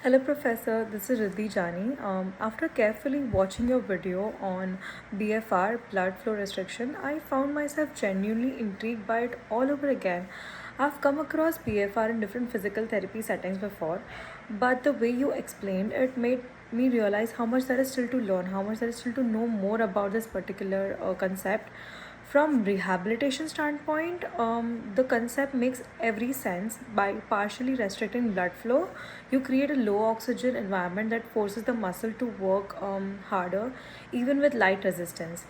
Hello, Professor. This is Riddhi Jani. After carefully watching your video on BFR, blood flow restriction, I found myself genuinely intrigued by it all over again. I've come across BFR in different physical therapy settings before, but the way you explained it made me realize how much there is still to learn, how much there is still to know more about this particular concept. From rehabilitation standpoint, the concept makes every sense. By partially restricting blood flow, you create a low oxygen environment that forces the muscle to work harder, even with light resistance.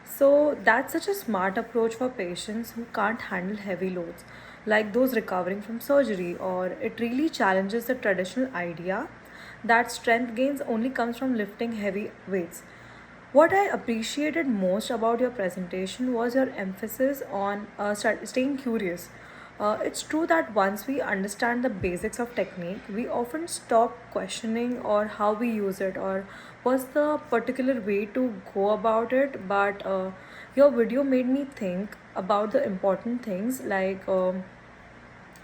So that's such a smart approach for patients who can't handle heavy loads, like those recovering from surgery, or it really challenges the traditional idea that strength gains only comes from lifting heavy weights. What I appreciated most about your presentation was your emphasis on staying curious. It's true that once we understand the basics of technique, we often stop questioning or how we use it or what's the particular way to go about it. But your video made me think about the important things like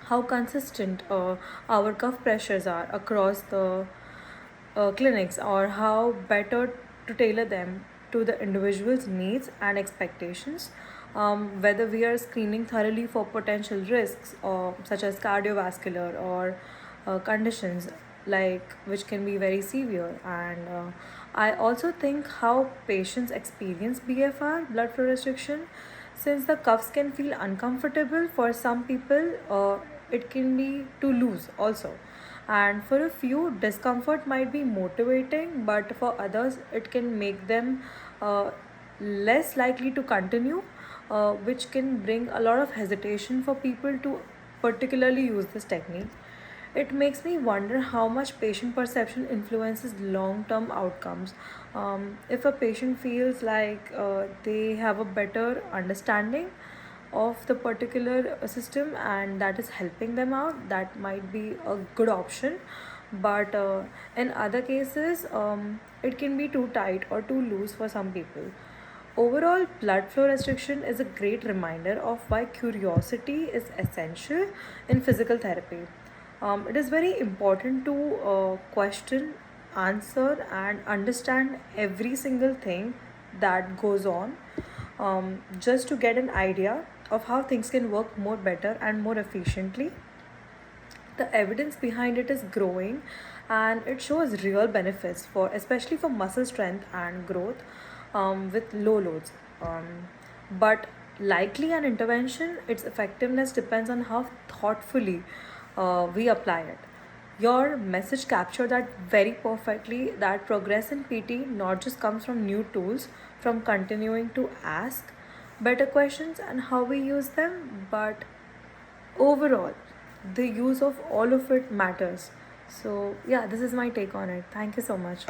how consistent our cuff pressures are across the clinics, or how better to tailor them to the individual's needs and expectations. Whether we are screening thoroughly for potential risks such as cardiovascular or conditions like which can be very severe. And I also think how patients experience BFR, blood flow restriction, since the cuffs can feel uncomfortable for some people, it can be too loose also. And for a few, discomfort might be motivating, but for others, it can make them uh, less likely to continue, which can bring a lot of hesitation for people to particularly use this technique. It makes me wonder how much patient perception influences long term outcomes. If a patient feels like they have a better understanding of the particular system and that is helping them out, that might be a good option. But in other cases, it can be too tight or too loose for some people. Overall, blood flow restriction is a great reminder of why curiosity is essential in physical therapy. It is very important to question, answer, and understand every single thing that goes on, just to get an idea of how things can work more better and more efficiently. The evidence behind it is growing, and it shows real benefits for especially for muscle strength and growth with low loads. But likely an intervention, its effectiveness depends on how thoughtfully we apply it. Your message captured that very perfectly, that progress in PT not just comes from new tools, from continuing to ask better questions and how we use them, but overall the use of all of it matters. So yeah, this is my take on it. Thank you so much.